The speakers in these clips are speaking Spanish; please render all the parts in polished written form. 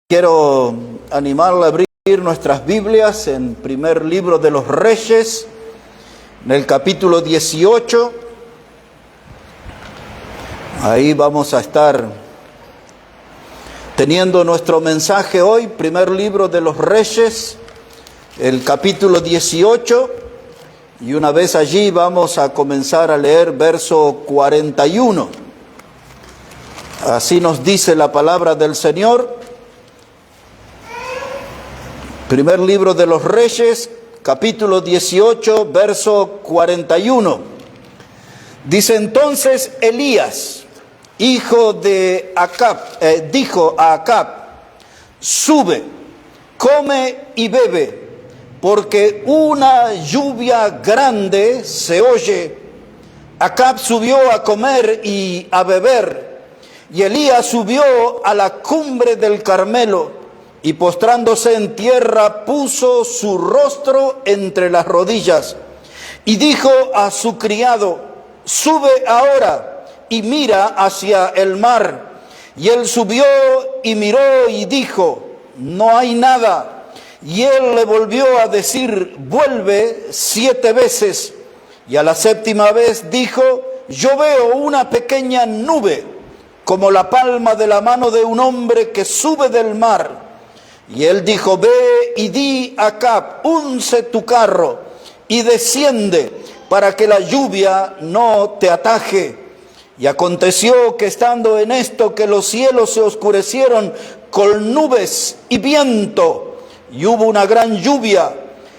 Quiero animarle a abrir nuestras Biblias en primer libro de los Reyes, en el capítulo 18. Ahí vamos a estar teniendo nuestro mensaje hoy, primer libro de los Reyes, el capítulo 18. Y una vez allí vamos a comenzar a leer verso 41. Así nos dice la palabra del Señor. Primer libro de los Reyes, capítulo 18, verso 41. Dice: entonces Elías, hijo de Acab, dijo a Acab: sube, come y bebe, porque una lluvia grande se oye. Acab subió a comer y a beber, y Elías subió a la cumbre del Carmelo, y postrándose en tierra puso su rostro entre las rodillas, y dijo a su criado: sube ahora y mira hacia el mar. Y él subió y miró y dijo: no hay nada. Y él le volvió a decir: vuelve 7 veces. Y a la 7ª vez dijo: yo veo una pequeña nube, como la palma de la mano de un hombre que sube del mar. Y él dijo: ve y di a Acab: unce tu carro y desciende, para que la lluvia no te ataje. Y aconteció que estando en esto, que los cielos se oscurecieron con nubes y viento, y hubo una gran lluvia.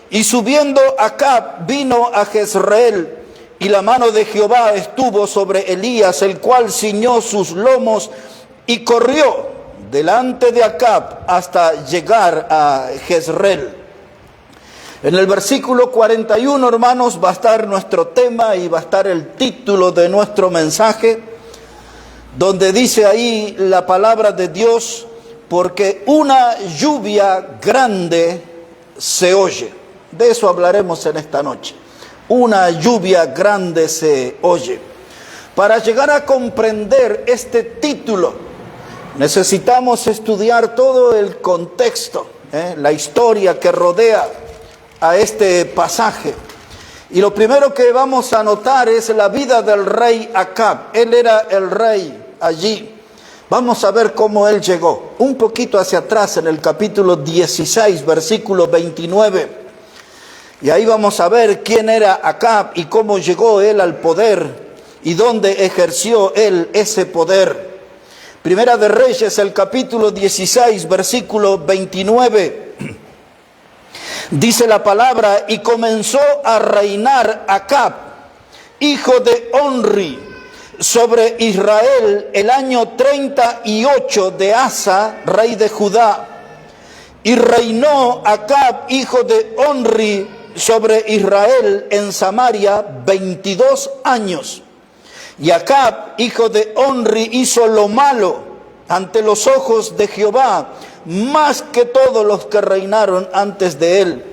Y subiendo Acab vino a Jezreel, y la mano de Jehová estuvo sobre Elías, el cual ciñó sus lomos y corrió delante de Acab hasta llegar a Jezreel. En el versículo 41, hermanos, va a estar nuestro tema y va a estar el título de nuestro mensaje, donde dice ahí la palabra de Dios: porque una lluvia grande se oye. De eso hablaremos en esta noche. Una lluvia grande se oye. Para llegar a comprender este título, necesitamos estudiar todo el contexto, la historia que rodea a este pasaje. Y lo primero que vamos a notar es la vida del rey Acab. Él era el rey allí. Vamos a ver cómo él llegó. Un poquito hacia atrás, en el capítulo 16, versículo 29. Y ahí vamos a ver quién era Acab y cómo llegó él al poder y dónde ejerció él ese poder. Primera de Reyes, el capítulo 16, versículo 29. Dice la palabra: y comenzó a reinar Acab, hijo de Onri, sobre Israel el año 38 de Asa, rey de Judá. Y reinó Acab, hijo de Onri, sobre Israel en Samaria 22 años. Y Acab, hijo de Onri, hizo lo malo ante los ojos de Jehová, más que todos los que reinaron antes de él.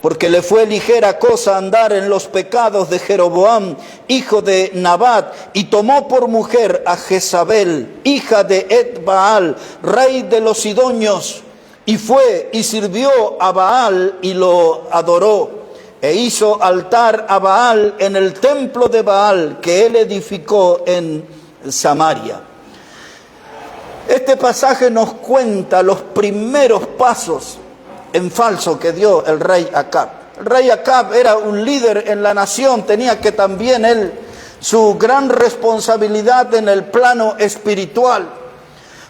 Porque le fue ligera cosa andar en los pecados de Jeroboam, hijo de Nabat, y tomó por mujer a Jezabel, hija de Et-Baal, rey de los Sidonios, y fue y sirvió a Baal y lo adoró. E hizo altar a Baal en el templo de Baal que él edificó en Samaria. Este pasaje nos cuenta los primeros pasos en falso que dio el rey Acab. El rey Acab era un líder en la nación, tenía que también él su gran responsabilidad en el plano espiritual.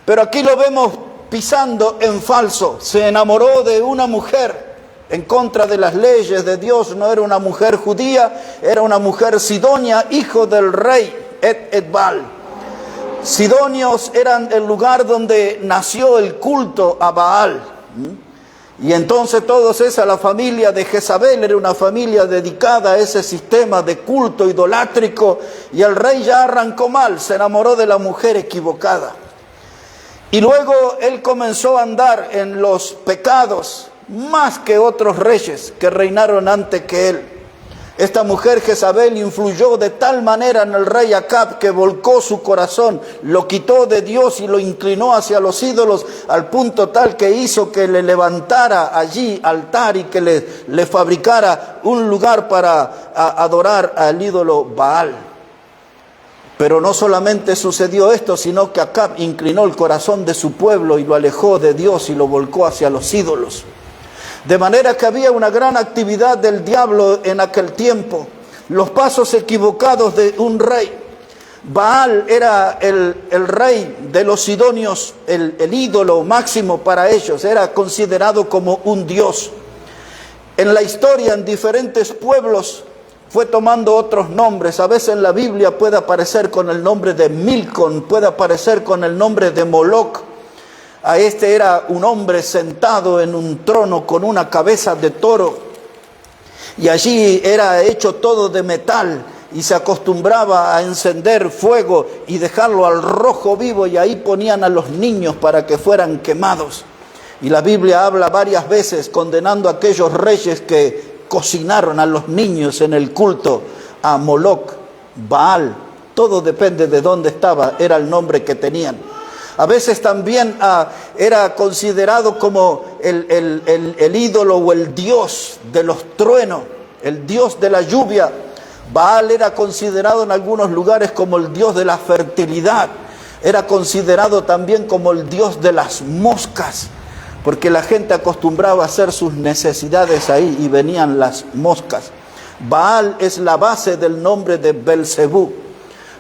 Pero aquí lo vemos pisando en falso. Se enamoró de una mujer en contra de las leyes de Dios. No era una mujer judía, era una mujer sidonia, hijo del rey Et-Baal. Sidonios eran el lugar donde nació el culto a Baal. Y entonces todos esa, la familia de Jezabel, era una familia dedicada a ese sistema de culto idolátrico. Y el rey ya arrancó mal, se enamoró de la mujer equivocada. Y luego él comenzó a andar en los pecados, más que otros reyes que reinaron antes que él. Esta mujer Jezabel influyó de tal manera en el rey Acab que volcó su corazón, lo quitó de Dios y lo inclinó hacia los ídolos, al punto tal que hizo que le levantara allí altar y que le fabricara un lugar para adorar al ídolo Baal. Pero no solamente sucedió esto, sino que Acab inclinó el corazón de su pueblo y lo alejó de Dios y lo volcó hacia los ídolos. De manera que había una gran actividad del diablo en aquel tiempo. Los pasos equivocados de un rey. Baal era el rey de los sidonios, el ídolo máximo para ellos. Era considerado como un dios. En la historia, en diferentes pueblos, fue tomando otros nombres. A veces en la Biblia puede aparecer con el nombre de Milcom, puede aparecer con el nombre de Moloc. A este era un hombre sentado en un trono con una cabeza de toro, y allí era hecho todo de metal, y se acostumbraba a encender fuego y dejarlo al rojo vivo, y ahí ponían a los niños para que fueran quemados. Y la Biblia habla varias veces condenando a aquellos reyes que cocinaron a los niños en el culto a Moloc, Baal. Todo depende de dónde estaba, era el nombre que tenían. A veces también era considerado como el ídolo o el dios de los truenos, el dios de la lluvia. Baal era considerado en algunos lugares como el dios de la fertilidad. Era considerado también como el dios de las moscas, porque la gente acostumbraba a hacer sus necesidades ahí y venían las moscas. Baal es la base del nombre de Belcebú.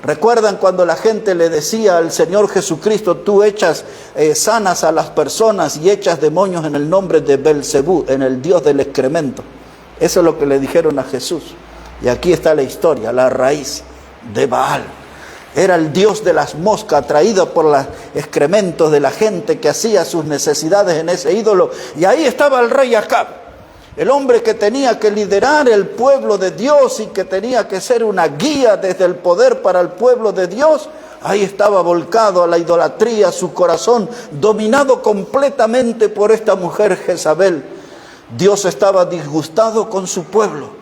¿Recuerdan cuando la gente le decía al Señor Jesucristo, tú echas sanas a las personas y echas demonios en el nombre de Belcebú, en el dios del excremento? Eso es lo que le dijeron a Jesús. Y aquí está la historia, la raíz de Baal. Era el dios de las moscas, atraído por los excrementos de la gente que hacía sus necesidades en ese ídolo. Y ahí estaba el rey Acab, el hombre que tenía que liderar el pueblo de Dios y que tenía que ser una guía desde el poder para el pueblo de Dios. Ahí estaba volcado a la idolatría, su corazón dominado completamente por esta mujer Jezabel. Dios estaba disgustado con su pueblo.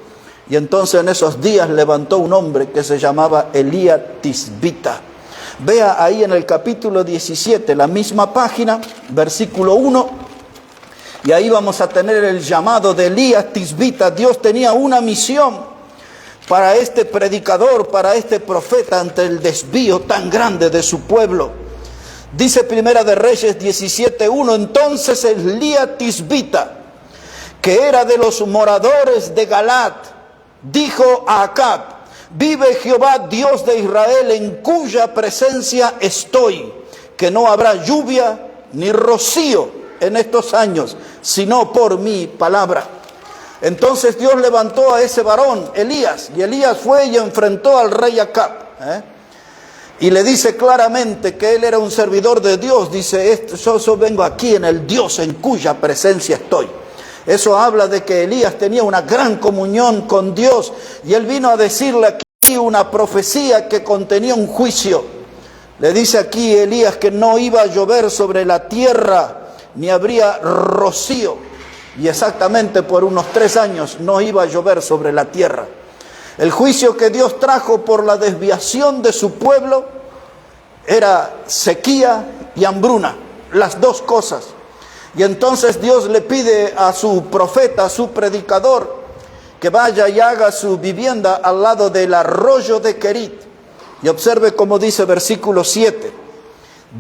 Y entonces en esos días levantó un hombre que se llamaba Elías Tisbita. Vea ahí en el capítulo 17, la misma página, versículo 1. Y ahí vamos a tener el llamado de Elías Tisbita. Dios tenía una misión para este predicador, para este profeta, ante el desvío tan grande de su pueblo. Dice Primera de Reyes 17:1, entonces Elías Tisbita, que era de los moradores de Galat, dijo a Acab, vive Jehová Dios de Israel, en cuya presencia estoy, que no habrá lluvia ni rocío en estos años, sino por mi palabra. Entonces Dios levantó a ese varón, Elías, y Elías fue y enfrentó al rey Acab, y le dice claramente que él era un servidor de Dios. Dice, yo vengo aquí en el Dios en cuya presencia estoy. Eso habla de que Elías tenía una gran comunión con Dios, y él vino a decirle aquí una profecía que contenía un juicio. Le dice aquí Elías que no iba a llover sobre la tierra, ni habría rocío. Y exactamente por unos 3 años no iba a llover sobre la tierra. El juicio que Dios trajo por la desviación de su pueblo era sequía y hambruna, las dos cosas. Y entonces Dios le pide a su profeta, a su predicador, que vaya y haga su vivienda al lado del arroyo de Querit. Y observe cómo dice versículo 7,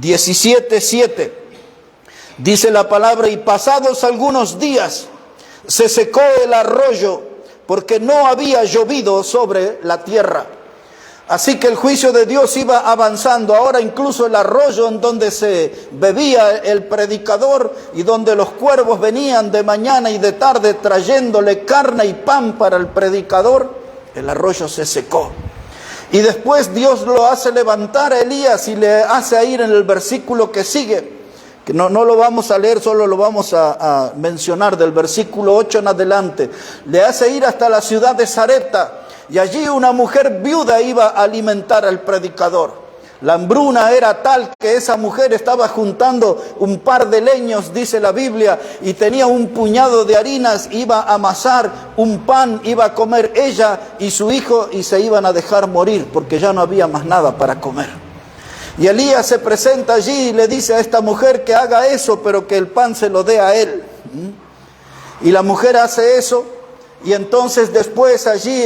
17:7. Dice la palabra, y pasados algunos días se secó el arroyo, porque no había llovido sobre la tierra. Así que el juicio de Dios iba avanzando. Ahora incluso el arroyo en donde se bebía el predicador y donde los cuervos venían de mañana y de tarde trayéndole carne y pan para el predicador, el arroyo se secó. Y después Dios lo hace levantar a Elías y le hace ir en el versículo que sigue, que no lo vamos a leer, solo lo vamos a mencionar del versículo 8 en adelante. Le hace ir hasta la ciudad de Sarepta, y allí una mujer viuda iba a alimentar al predicador. La hambruna era tal que esa mujer estaba juntando un par de leños, dice la Biblia, y tenía un puñado de harinas, iba a amasar un pan, iba a comer ella y su hijo y se iban a dejar morir porque ya no había más nada para comer. Y Elías se presenta allí y le dice a esta mujer que haga eso, pero que el pan se lo dé a él. Y la mujer hace eso. Y entonces después allí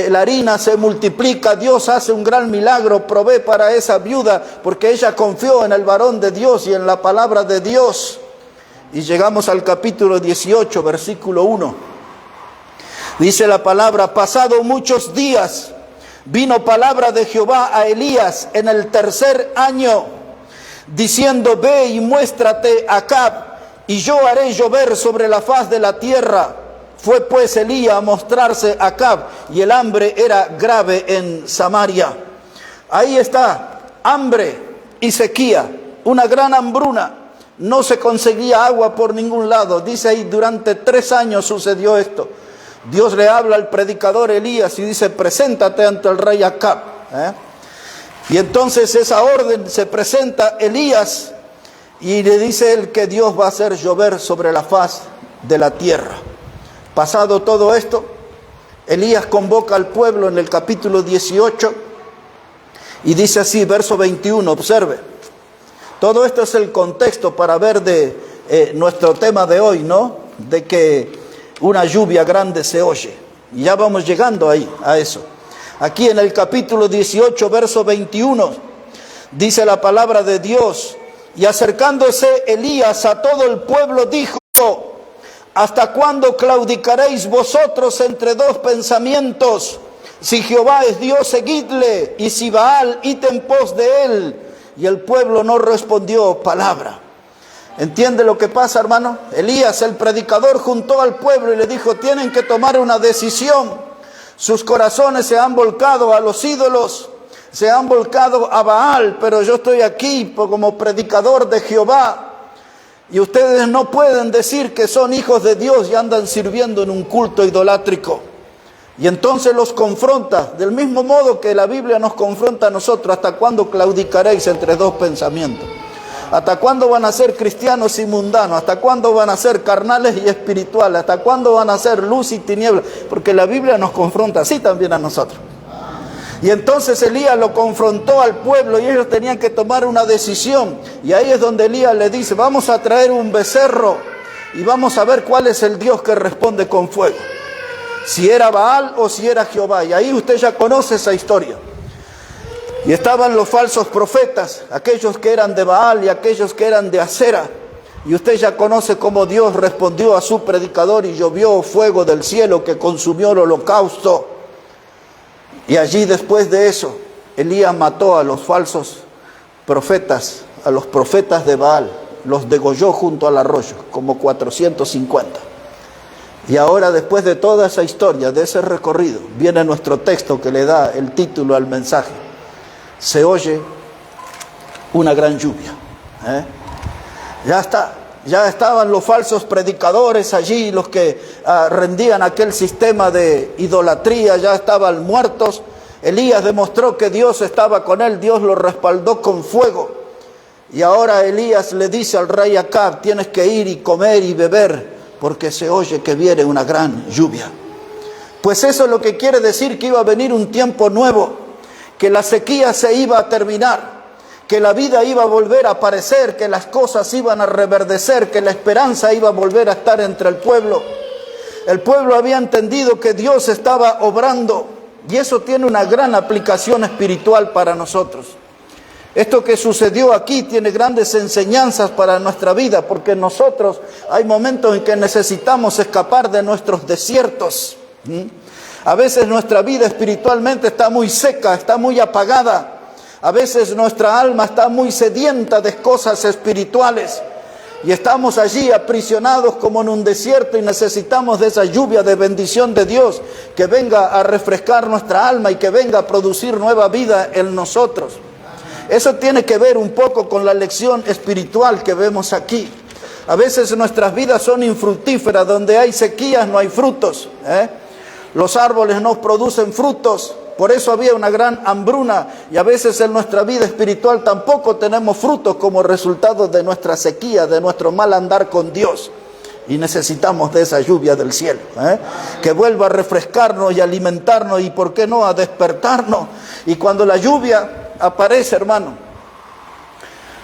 la harina se multiplica, Dios hace un gran milagro, provee para esa viuda, porque ella confió en el varón de Dios y en la palabra de Dios. Y llegamos al capítulo 18, versículo 1. Dice la palabra: pasado muchos días, vino palabra de Jehová a Elías en el tercer año, diciendo: ve y muéstrate a Acab, y yo haré llover sobre la faz de la tierra. Fue pues Elías a mostrarse a Acab, y el hambre era grave en Samaria. Ahí está, hambre y sequía, una gran hambruna. No se conseguía agua por ningún lado. Dice ahí, durante 3 años sucedió esto. Dios le habla al predicador Elías y dice: preséntate ante el rey Acab. Y entonces esa orden se presenta Elías y le dice él que Dios va a hacer llover sobre la faz de la tierra. Pasado todo esto, Elías convoca al pueblo en el capítulo 18 y dice así, verso 21, observe. Todo esto es el contexto para ver de nuestro tema de hoy, ¿no? De que una lluvia grande se oye. Y ya vamos llegando ahí, a eso. Aquí en el capítulo 18, verso 21, dice la palabra de Dios: y acercándose Elías a todo el pueblo dijo: ¿hasta cuándo claudicaréis vosotros entre dos pensamientos? Si Jehová es Dios, seguidle, y si Baal, id en pos de él. Y el pueblo no respondió palabra. ¿Entiende lo que pasa, hermano? Elías, el predicador, juntó al pueblo y le dijo: tienen que tomar una decisión. Sus corazones se han volcado a los ídolos, se han volcado a Baal, pero yo estoy aquí como predicador de Jehová. Y ustedes no pueden decir que son hijos de Dios y andan sirviendo en un culto idolátrico. Y entonces los confronta, del mismo modo que la Biblia nos confronta a nosotros: ¿hasta cuándo claudicaréis entre dos pensamientos? ¿Hasta cuándo van a ser cristianos y mundanos? ¿Hasta cuándo van a ser carnales y espirituales? ¿Hasta cuándo van a ser luz y tinieblas? Porque la Biblia nos confronta así también a nosotros. Y entonces Elías lo confrontó al pueblo y ellos tenían que tomar una decisión. Y ahí es donde Elías le dice: vamos a traer un becerro y vamos a ver cuál es el Dios que responde con fuego. Si era Baal o si era Jehová. Y ahí usted ya conoce esa historia. Y estaban los falsos profetas, aquellos que eran de Baal y aquellos que eran de Acera. Y usted ya conoce cómo Dios respondió a su predicador y llovió fuego del cielo que consumió el holocausto. Y allí, después de eso, Elías mató a los falsos profetas, a los profetas de Baal. Los degolló junto al arroyo, como 450. Y ahora, después de toda esa historia, de ese recorrido, viene nuestro texto que le da el título al mensaje. Se oye una gran lluvia. Ya estaban los falsos predicadores allí, los que rendían aquel sistema de idolatría, ya estaban muertos. Elías demostró que Dios estaba con él, Dios lo respaldó con fuego. Y ahora Elías le dice al rey Acab: tienes que ir y comer y beber, porque se oye que viene una gran lluvia. Pues eso es lo que quiere decir, que iba a venir un tiempo nuevo, que la sequía se iba a terminar, que la vida iba a volver a aparecer, que las cosas iban a reverdecer, que la esperanza iba a volver a estar entre el pueblo. El pueblo había entendido que Dios estaba obrando, y eso tiene una gran aplicación espiritual para nosotros. Esto que sucedió aquí tiene grandes enseñanzas para nuestra vida, porque nosotros hay momentos en que necesitamos escapar de nuestros desiertos. A veces nuestra vida espiritualmente está muy seca, está muy apagada. A veces nuestra alma está muy sedienta de cosas espirituales y estamos allí aprisionados como en un desierto y necesitamos de esa lluvia de bendición de Dios que venga a refrescar nuestra alma y que venga a producir nueva vida en nosotros. Eso tiene que ver un poco con la lección espiritual que vemos aquí. A veces nuestras vidas son infructíferas, donde hay sequías no hay frutos. Los árboles no producen frutos. por eso había una gran hambruna, y a veces en nuestra vida espiritual tampoco tenemos frutos como resultado de nuestra sequía, de nuestro mal andar con Dios. Y necesitamos de esa lluvia del cielo, que vuelva a refrescarnos y alimentarnos, y por qué no a despertarnos. Y cuando la lluvia aparece, hermano,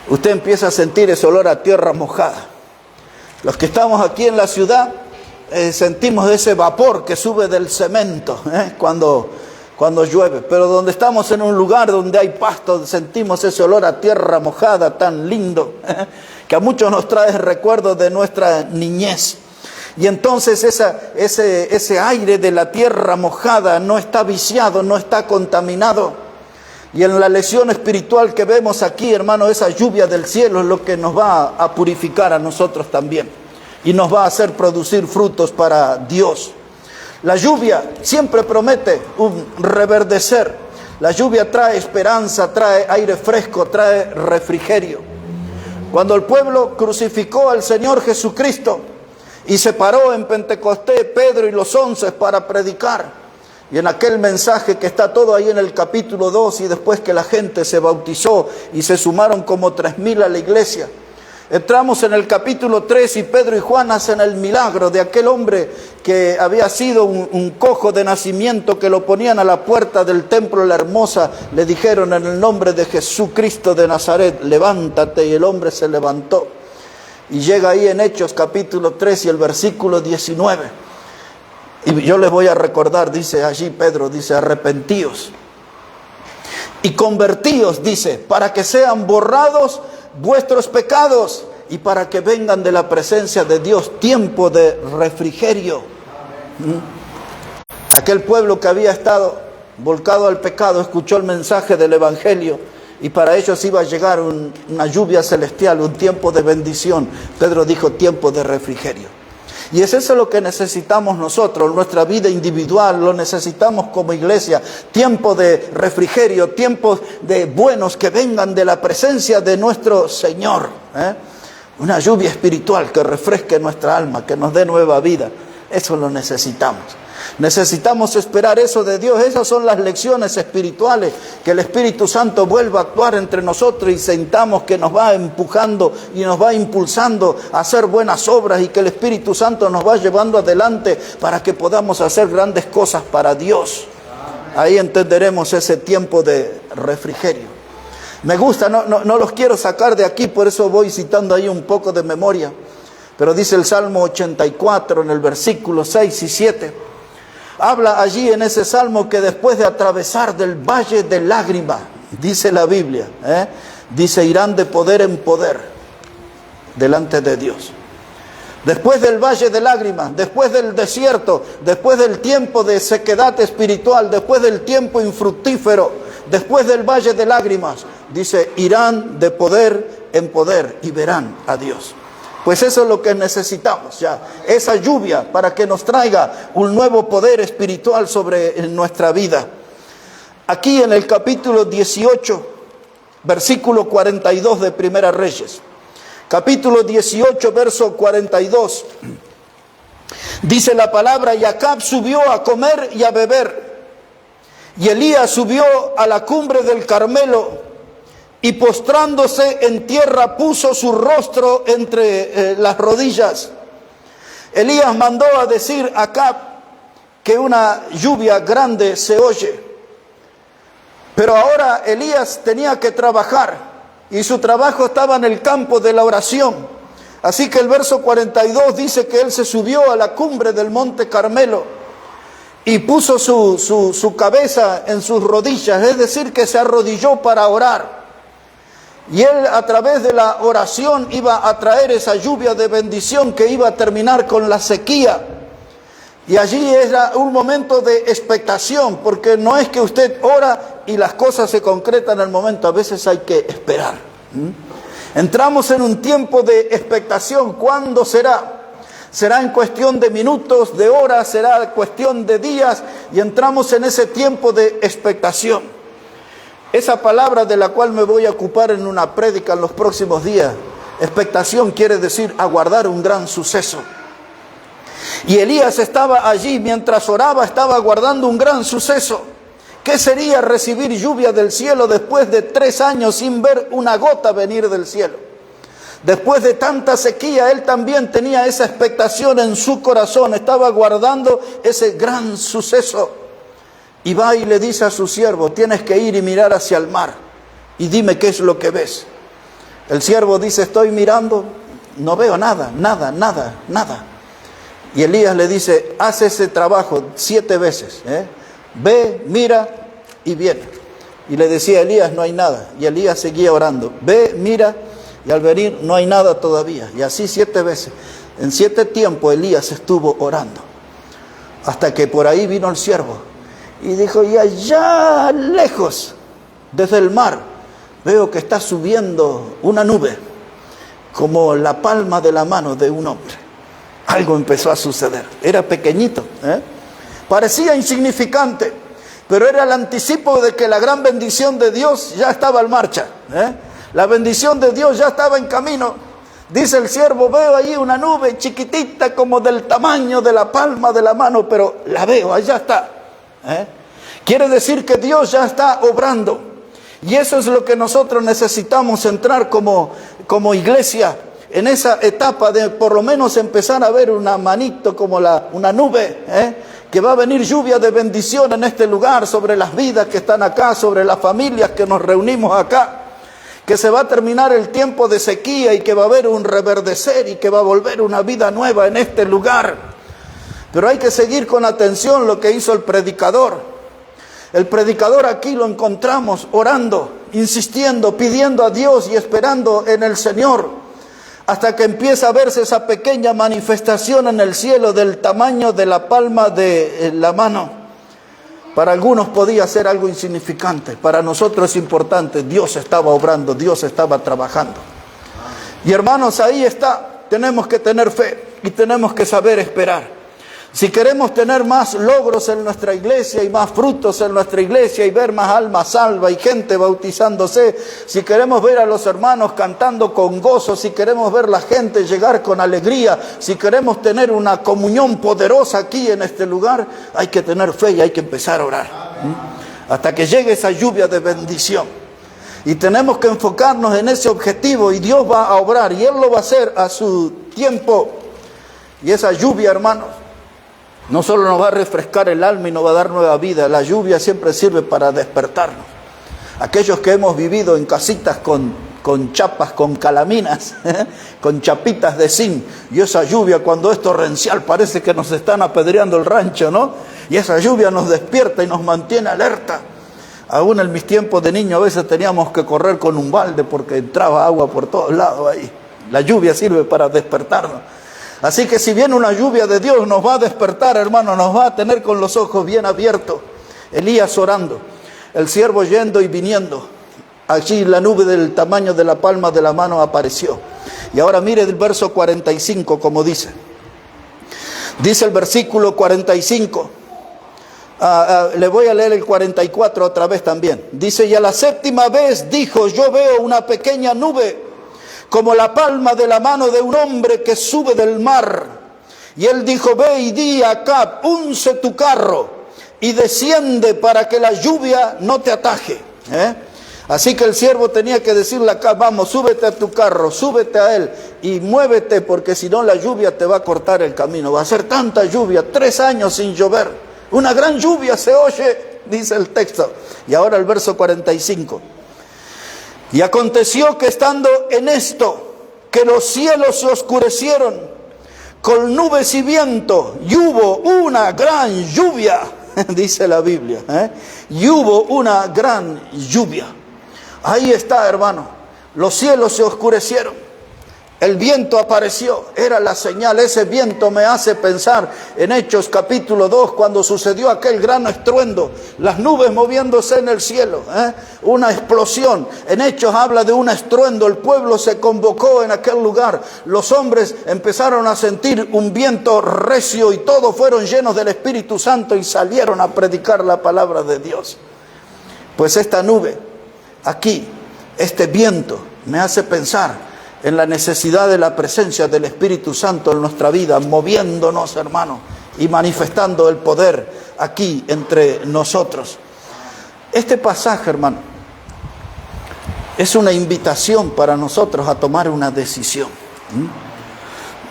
usted empieza a sentir ese olor a tierra mojada. Los que estamos aquí en la ciudad sentimos ese vapor que sube del cemento cuando llueve, pero donde estamos en un lugar donde hay pasto, sentimos ese olor a tierra mojada tan lindo, que a muchos nos trae recuerdos de nuestra niñez. Y entonces ese aire de la tierra mojada no está viciado, no está contaminado. Y en la lección espiritual que vemos aquí, hermano, esa lluvia del cielo es lo que nos va a purificar a nosotros también, y nos va a hacer producir frutos para Dios. La lluvia siempre promete un reverdecer. La lluvia trae esperanza, trae aire fresco, trae refrigerio. Cuando el pueblo crucificó al Señor Jesucristo y se paró en Pentecostés Pedro y los 11 para predicar, y en aquel mensaje que está todo ahí en el capítulo 2, y después que la gente se bautizó y se sumaron como 3,000 a la iglesia, entramos en el capítulo 3 y Pedro y Juan hacen el milagro de aquel hombre que había sido un cojo de nacimiento, que lo ponían a la puerta del templo La Hermosa. Le dijeron: en el nombre de Jesucristo de Nazaret, levántate, y el hombre se levantó. Y llega ahí en Hechos capítulo 3 y el versículo 19. Y yo les voy a recordar, dice allí Pedro, dice: arrepentíos y convertíos, dice, para que sean borrados vuestros pecados y para que vengan de la presencia de Dios tiempo de refrigerio. Aquel pueblo que había estado volcado al pecado escuchó el mensaje del evangelio, y para ellos iba a llegar una lluvia celestial, un tiempo de bendición. Pedro dijo: tiempo de refrigerio. Y es eso lo que necesitamos nosotros, nuestra vida individual, lo necesitamos como iglesia. Tiempo de refrigerio, tiempos de buenos que vengan de la presencia de nuestro Señor. Una lluvia espiritual que refresque nuestra alma, que nos dé nueva vida. Eso lo necesitamos. Necesitamos esperar eso de Dios. Esas son las lecciones espirituales, que el Espíritu Santo vuelva a actuar entre nosotros y sintamos que nos va empujando y nos va impulsando a hacer buenas obras, y que el Espíritu Santo nos va llevando adelante para que podamos hacer grandes cosas para Dios. Ahí entenderemos ese tiempo de refrigerio. Me gusta, no los quiero sacar de aquí, por eso voy citando ahí un poco de memoria, pero dice el Salmo 84 en el versículo 6 y 7. Habla allí en ese salmo que después de atravesar del valle de lágrimas, dice la Biblia, dice: irán de poder en poder delante de Dios. Después del valle de lágrimas, después del desierto, después del tiempo de sequedad espiritual, después del tiempo infructífero, después del valle de lágrimas, dice: irán de poder en poder y verán a Dios. Pues eso es lo que necesitamos ya, esa lluvia para que nos traiga un nuevo poder espiritual sobre nuestra vida. Aquí en el capítulo 18, versículo 42 de Primera Reyes, capítulo 18, verso 42, dice la palabra: y Acab subió a comer y a beber, y Elías subió a la cumbre del Carmelo, y postrándose en tierra puso su rostro entre las rodillas. Elías mandó a decir a Acab que una lluvia grande se oye. Pero ahora Elías tenía que trabajar, y su trabajo estaba en el campo de la oración. Así que el verso 42 dice que él se subió a la cumbre del monte Carmelo y puso su cabeza en sus rodillas, es decir, que se arrodilló para orar. Y él, a través de la oración, iba a traer esa lluvia de bendición que iba a terminar con la sequía. Y allí era un momento de expectación, porque no es que usted ora y las cosas se concretan al momento, a veces hay que esperar. Entramos en un tiempo de expectación. ¿Cuándo será? Será en cuestión de minutos, de horas, será cuestión de días, y entramos en ese tiempo de expectación. Esa palabra de la cual me voy a ocupar en una prédica en los próximos días, expectación, quiere decir aguardar un gran suceso. Y Elías estaba allí, mientras oraba, estaba aguardando un gran suceso. ¿Qué sería recibir lluvia del cielo después de 3 años sin ver una gota venir del cielo? Después de tanta sequía, él también tenía esa expectación en su corazón, estaba guardando ese gran suceso. Y va y le dice a su siervo, tienes que ir y mirar hacia el mar y dime qué es lo que ves. El siervo dice, estoy mirando, no veo nada, nada, nada, nada. Y Elías le dice, haz ese trabajo 7 veces, ve, mira y viene. Y le decía a Elías, no hay nada. Y Elías seguía orando, ve, mira, y al venir no hay nada todavía. Y así 7 veces. En 7 tiempos Elías estuvo orando. Hasta que por ahí vino el siervo. Y dijo, y allá lejos, desde el mar, veo que está subiendo una nube, como la palma de la mano de un hombre. Algo empezó a suceder. Era pequeñito, parecía insignificante, pero era el anticipo de que la gran bendición de Dios ya estaba en marcha. La bendición de Dios ya estaba en camino. Dice el siervo, veo allí una nube chiquitita como del tamaño de la palma de la mano, pero la veo, allá está. Quiere decir que Dios ya está obrando. Y eso es lo que nosotros necesitamos entrar como iglesia, en esa etapa de por lo menos empezar a ver una manito como una nube, que va a venir lluvia de bendición en este lugar, sobre las vidas que están acá, sobre las familias que nos reunimos acá, que se va a terminar el tiempo de sequía y que va a haber un reverdecer y que va a volver una vida nueva en este lugar. Pero hay que seguir con atención lo que hizo el predicador. El predicador aquí lo encontramos orando, insistiendo, pidiendo a Dios y esperando en el Señor, hasta que empieza a verse esa pequeña manifestación en el cielo del tamaño de la palma de la mano. Para algunos podía ser algo insignificante, para nosotros es importante. Dios estaba obrando, Dios estaba trabajando. Y hermanos, ahí está, tenemos que tener fe y tenemos que saber esperar. Si queremos tener más logros en nuestra iglesia y más frutos en nuestra iglesia y ver más almas salvas y gente bautizándose, si queremos ver a los hermanos cantando con gozo, si queremos ver la gente llegar con alegría, si queremos tener una comunión poderosa aquí en este lugar, hay que tener fe y hay que empezar a orar. Hasta que llegue esa lluvia de bendición. Y tenemos que enfocarnos en ese objetivo y Dios va a obrar y Él lo va a hacer a su tiempo. Y esa lluvia, hermanos, no solo nos va a refrescar el alma y nos va a dar nueva vida, la lluvia siempre sirve para despertarnos. Aquellos que hemos vivido en casitas con chapas, con calaminas, con chapitas de zinc, y esa lluvia cuando es torrencial parece que nos están apedreando el rancho, ¿no? Y esa lluvia nos despierta y nos mantiene alerta. Aún en mis tiempos de niño a veces teníamos que correr con un balde porque entraba agua por todos lados ahí. La lluvia sirve para despertarnos. Así que si viene una lluvia de Dios nos va a despertar, hermano, nos va a tener con los ojos bien abiertos. Elías orando, el siervo yendo y viniendo. Allí la nube del tamaño de la palma de la mano apareció. Y ahora mire el verso 45 como dice. Dice el versículo 45. Le voy a leer el 44 otra vez también. Dice, y a la 7ª vez dijo, yo veo una pequeña nube como la palma de la mano de un hombre que sube del mar. Y él dijo, ve y di a Acab, unce tu carro y desciende para que la lluvia no te ataje. Así que el siervo tenía que decirle a Acab, vamos, súbete a tu carro, súbete a él y muévete porque si no la lluvia te va a cortar el camino. Va a ser tanta lluvia, 3 años sin llover. Una gran lluvia se oye, dice el texto. Y ahora el verso 45. Y aconteció que estando en esto, que los cielos se oscurecieron con nubes y viento, y hubo una gran lluvia, dice la Biblia, y hubo una gran lluvia. Ahí está, hermano, los cielos se oscurecieron. El viento apareció, era la señal. Ese viento me hace pensar en Hechos capítulo 2, cuando sucedió aquel gran estruendo, las nubes moviéndose en el cielo, una explosión. En Hechos habla de un estruendo, el pueblo se convocó en aquel lugar, los hombres empezaron a sentir un viento recio y todos fueron llenos del Espíritu Santo y salieron a predicar la palabra de Dios. Pues esta nube, aquí, este viento, me hace pensar en la necesidad de la presencia del Espíritu Santo en nuestra vida, moviéndonos, hermano, y manifestando el poder aquí entre nosotros. Este pasaje, hermano, es una invitación para nosotros a tomar una decisión,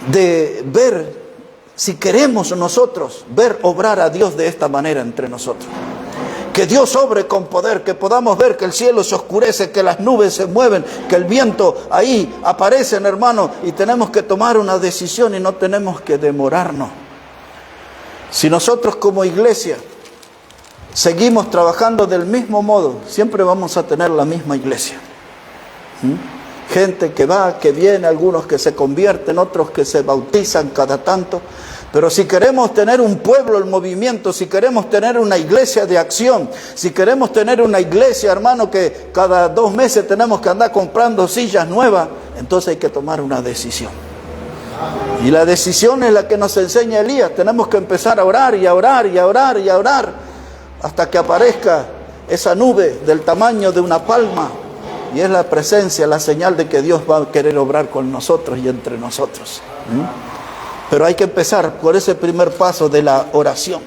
de ver si queremos nosotros ver obrar a Dios de esta manera entre nosotros. Que Dios obre con poder, que podamos ver que el cielo se oscurece, que las nubes se mueven, que el viento ahí aparece, hermano, y tenemos que tomar una decisión y no tenemos que demorarnos. Si nosotros como iglesia seguimos trabajando del mismo modo, siempre vamos a tener la misma iglesia. Gente que va, que viene, algunos que se convierten, otros que se bautizan cada tanto. Pero si queremos tener un pueblo en movimiento, si queremos tener una iglesia de acción, si queremos tener una iglesia, hermano, que cada 2 meses tenemos que andar comprando sillas nuevas, entonces hay que tomar una decisión. Y la decisión es la que nos enseña Elías. Tenemos que empezar a orar y a orar y a orar y a orar hasta que aparezca esa nube del tamaño de una palma. Y es la presencia, la señal de que Dios va a querer obrar con nosotros y entre nosotros. Pero hay que empezar por ese primer paso de la oración.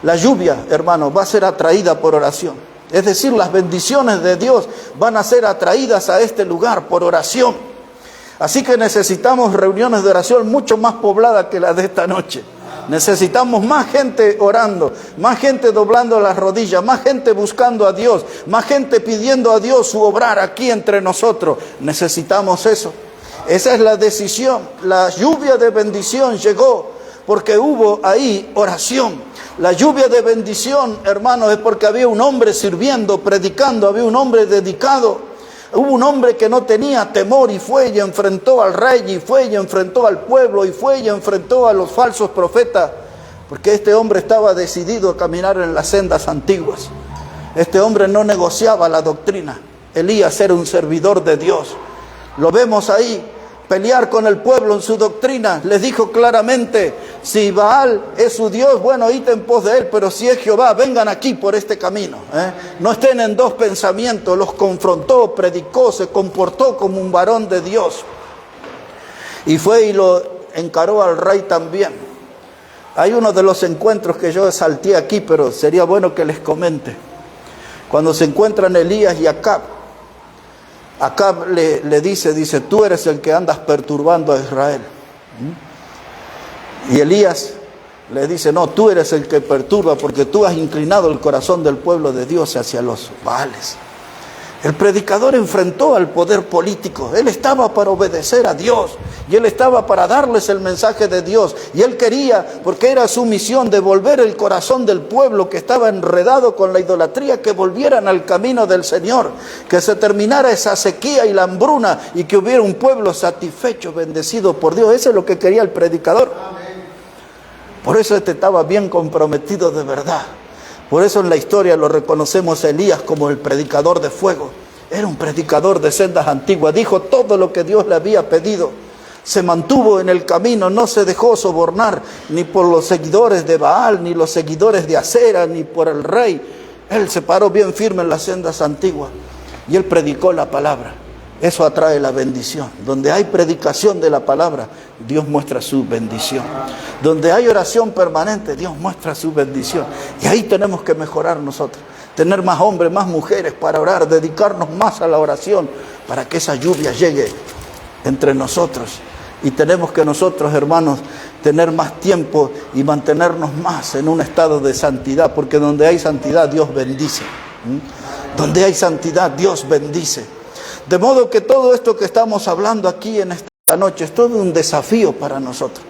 La lluvia, hermano, va a ser atraída por oración. Es decir, las bendiciones de Dios van a ser atraídas a este lugar por oración. Así que necesitamos reuniones de oración mucho más pobladas que las de esta noche. Necesitamos más gente orando, más gente doblando las rodillas, más gente buscando a Dios, más gente pidiendo a Dios su obrar aquí entre nosotros. Necesitamos eso. Esa es la decisión. La lluvia de bendición llegó porque hubo ahí oración. La lluvia de bendición, hermanos, es porque había un hombre sirviendo, predicando, había un hombre dedicado. Hubo un hombre que no tenía temor y fue y enfrentó al rey, y fue y enfrentó al pueblo, y fue y enfrentó a los falsos profetas, porque este hombre estaba decidido a caminar en las sendas antiguas. Este hombre no negociaba la doctrina. Elías era un servidor de Dios. Lo vemos ahí, pelear con el pueblo en su doctrina. Les dijo claramente, si Baal es su Dios, bueno, id en pos de él, pero si es Jehová, vengan aquí por este camino. No estén en dos pensamientos. Los confrontó, predicó, se comportó como un varón de Dios. Y fue y lo encaró al rey también. Hay uno de los encuentros que yo salté aquí, pero sería bueno que les comente. Cuando se encuentran Elías y Acab, Acab le dice, tú eres el que andas perturbando a Israel. Y Elías le dice, no, tú eres el que perturba porque tú has inclinado el corazón del pueblo de Dios hacia los Baales. El predicador enfrentó al poder político. Él estaba para obedecer a Dios y él estaba para darles el mensaje de Dios. Y él quería, porque era su misión, devolver el corazón del pueblo que estaba enredado con la idolatría, que volvieran al camino del Señor, que se terminara esa sequía y la hambruna y que hubiera un pueblo satisfecho, bendecido por Dios. Eso es lo que quería el predicador. Por eso estaba bien comprometido de verdad. Por eso en la historia lo reconocemos a Elías como el predicador de fuego. Era un predicador de sendas antiguas. Dijo todo lo que Dios le había pedido. Se mantuvo en el camino, no se dejó sobornar ni por los seguidores de Baal, ni los seguidores de Acera, ni por el rey. Él se paró bien firme en las sendas antiguas y él predicó la palabra. Eso atrae la bendición. Donde hay predicación de la palabra, Dios muestra su bendición. Donde hay oración permanente, Dios muestra su bendición. Y ahí tenemos que mejorar nosotros. Tener más hombres, más mujeres para orar, dedicarnos más a la oración para que esa lluvia llegue entre nosotros. Y tenemos que nosotros, hermanos, tener más tiempo y mantenernos más en un estado de santidad, porque donde hay santidad, Dios bendice. Donde hay santidad, Dios bendice. De modo que todo esto que estamos hablando aquí en esta noche es todo un desafío para nosotros.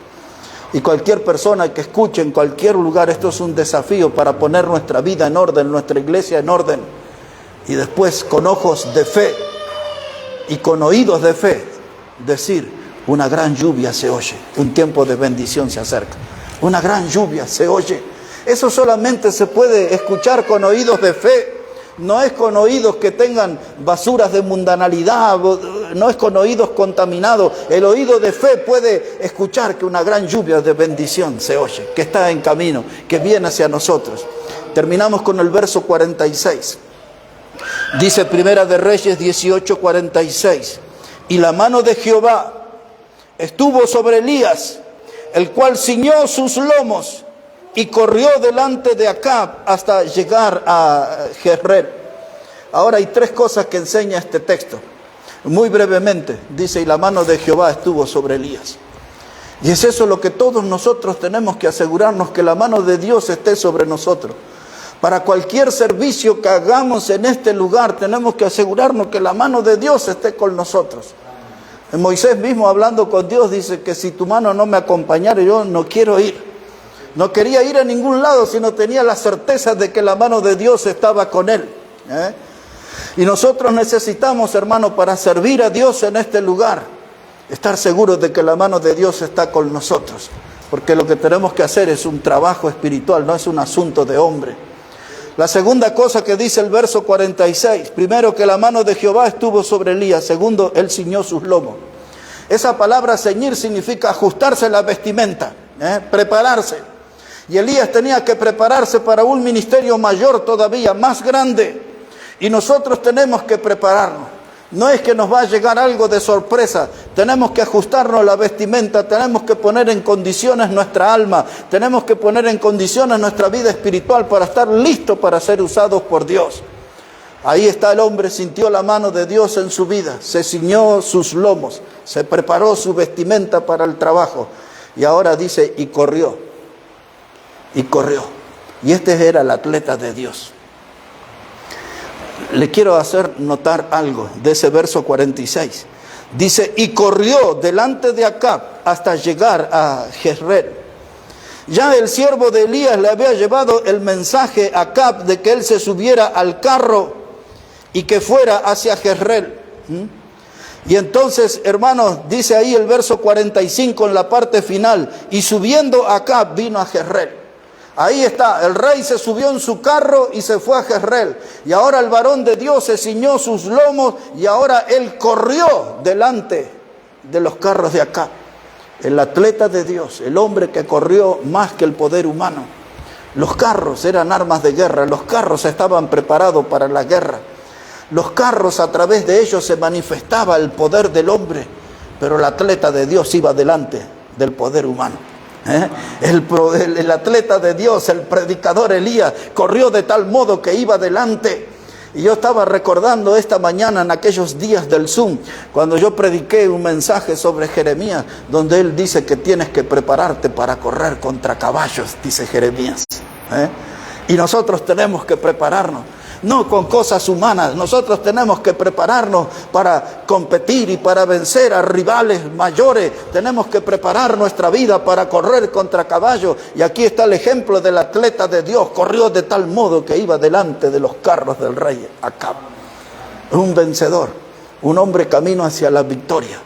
Y cualquier persona que escuche en cualquier lugar, esto es un desafío para poner nuestra vida en orden, nuestra iglesia en orden. Y después con ojos de fe y con oídos de fe decir, una gran lluvia se oye, un tiempo de bendición se acerca. Una gran lluvia se oye. Eso solamente se puede escuchar con oídos de fe. No es con oídos que tengan basuras de mundanalidad, no es con oídos contaminados. El oído de fe puede escuchar que una gran lluvia de bendición se oye, que está en camino, que viene hacia nosotros. Terminamos con el verso 46. Dice Primera de Reyes 18:46. Y la mano de Jehová estuvo sobre Elías, el cual ciñó sus lomos y corrió delante de Acab hasta llegar a Jezreel. Ahora hay tres cosas que enseña este texto. Muy brevemente, dice, y la mano de Jehová estuvo sobre Elías. Y es eso lo que todos nosotros tenemos que asegurarnos, que la mano de Dios esté sobre nosotros. Para cualquier servicio que hagamos en este lugar, tenemos que asegurarnos que la mano de Dios esté con nosotros. Moisés mismo, hablando con Dios, dice que si tu mano no me acompañara, yo no quiero ir. No quería ir a ningún lado, sino tenía la certeza de que la mano de Dios estaba con él. Y nosotros necesitamos, hermano, para servir a Dios en este lugar, estar seguros de que la mano de Dios está con nosotros. Porque lo que tenemos que hacer es un trabajo espiritual, no es un asunto de hombre. La segunda cosa que dice el verso 46, primero, que la mano de Jehová estuvo sobre Elías. Segundo, él ciñó sus lomos. Esa palabra ceñir significa ajustarse la vestimenta, prepararse. Y Elías tenía que prepararse para un ministerio mayor todavía, más grande. Y nosotros tenemos que prepararnos. No es que nos va a llegar algo de sorpresa. Tenemos que ajustarnos la vestimenta, tenemos que poner en condiciones nuestra alma, tenemos que poner en condiciones nuestra vida espiritual para estar listos para ser usados por Dios. Ahí está el hombre, sintió la mano de Dios en su vida, se ciñó sus lomos, se preparó su vestimenta para el trabajo. Y ahora dice, y corrió. Y corrió. Y este era el atleta de Dios. Le quiero hacer notar algo de ese verso 46. Dice, y corrió delante de Acab hasta llegar a Jezreel. Ya el siervo de Elías le había llevado el mensaje a Acab de que él se subiera al carro y que fuera hacia Jezreel. Y entonces, hermanos, dice ahí el verso 45 en la parte final, y subiendo Acab vino a Jezreel. Ahí está, el rey se subió en su carro y se fue a Jezreel. Y ahora el varón de Dios se ciñó sus lomos y ahora él corrió delante de los carros de Acab. El atleta de Dios, el hombre que corrió más que el poder humano. Los carros eran armas de guerra, los carros estaban preparados para la guerra. Los carros, a través de ellos se manifestaba el poder del hombre, pero el atleta de Dios iba delante del poder humano. El atleta de Dios, el predicador Elías, corrió de tal modo que iba delante. Y yo estaba recordando esta mañana en aquellos días del Zoom, cuando yo prediqué un mensaje sobre Jeremías, donde él dice que tienes que prepararte para correr contra caballos, dice Jeremías. Y nosotros tenemos que prepararnos, no con cosas humanas. Nosotros tenemos que prepararnos para competir y para vencer a rivales mayores. Tenemos que preparar nuestra vida para correr contra caballos. Y aquí está el ejemplo del atleta de Dios. Corrió de tal modo que iba delante de los carros del rey Acab. Un vencedor, un hombre camino hacia la victoria,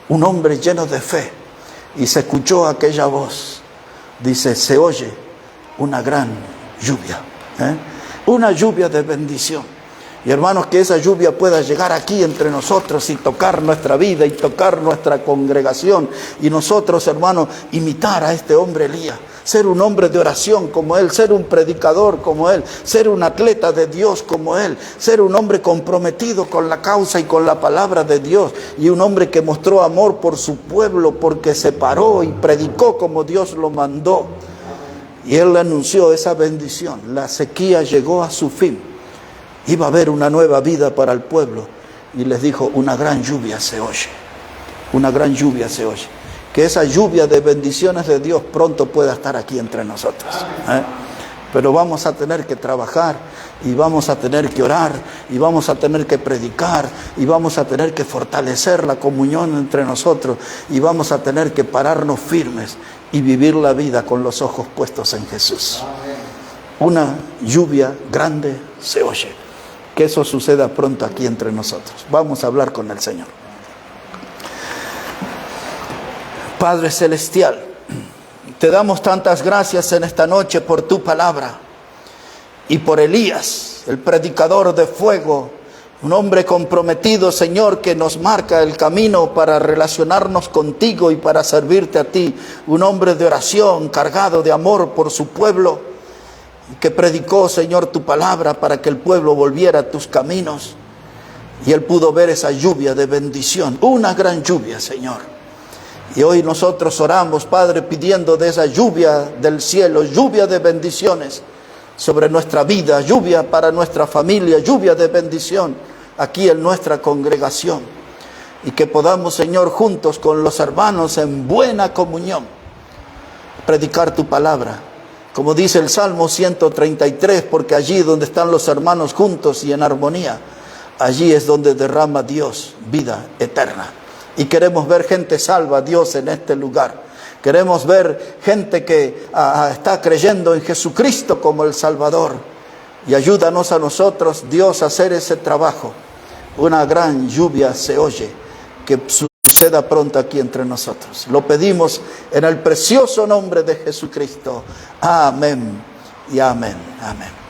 un hombre lleno de fe. Y se escuchó aquella voz. Dice, se oye una gran lluvia. Una lluvia de bendición. Y hermanos, que esa lluvia pueda llegar aquí entre nosotros y tocar nuestra vida y tocar nuestra congregación. Y nosotros, hermanos, imitar a este hombre Elías. Ser un hombre de oración como él, ser un predicador como él, ser un atleta de Dios como él, ser un hombre comprometido con la causa y con la palabra de Dios. Y un hombre que mostró amor por su pueblo porque se paró y predicó como Dios lo mandó. Y él anunció esa bendición. La sequía llegó a su fin. Iba a haber una nueva vida para el pueblo. Y les dijo, una gran lluvia se oye. Una gran lluvia se oye. Que esa lluvia de bendiciones de Dios pronto pueda estar aquí entre nosotros. Pero vamos a tener que trabajar, y vamos a tener que orar, y vamos a tener que predicar, y vamos a tener que fortalecer la comunión entre nosotros, y vamos a tener que pararnos firmes y vivir la vida con los ojos puestos en Jesús. Una lluvia grande se oye. Que eso suceda pronto aquí entre nosotros. Vamos a hablar con el Señor. Padre Celestial, te damos tantas gracias en esta noche por tu palabra y por Elías, el predicador de fuego, un hombre comprometido, Señor, que nos marca el camino para relacionarnos contigo y para servirte a ti. Un hombre de oración, cargado de amor por su pueblo, que predicó, Señor, tu palabra para que el pueblo volviera a tus caminos. Y él pudo ver esa lluvia de bendición, una gran lluvia, Señor. Y hoy nosotros oramos, Padre, pidiendo de esa lluvia del cielo, lluvia de bendiciones sobre nuestra vida, lluvia para nuestra familia, lluvia de bendición aquí en nuestra congregación. Y que podamos, Señor, juntos con los hermanos en buena comunión, predicar tu palabra. Como dice el Salmo 133, porque allí donde están los hermanos juntos y en armonía, allí es donde derrama Dios vida eterna. Y queremos ver gente salva, Dios, en este lugar. Queremos ver gente que está creyendo en Jesucristo como el Salvador. Y ayúdanos a nosotros, Dios, a hacer ese trabajo. Una gran lluvia se oye, que suceda pronto aquí entre nosotros. Lo pedimos en el precioso nombre de Jesucristo. Amén y amén. Amén.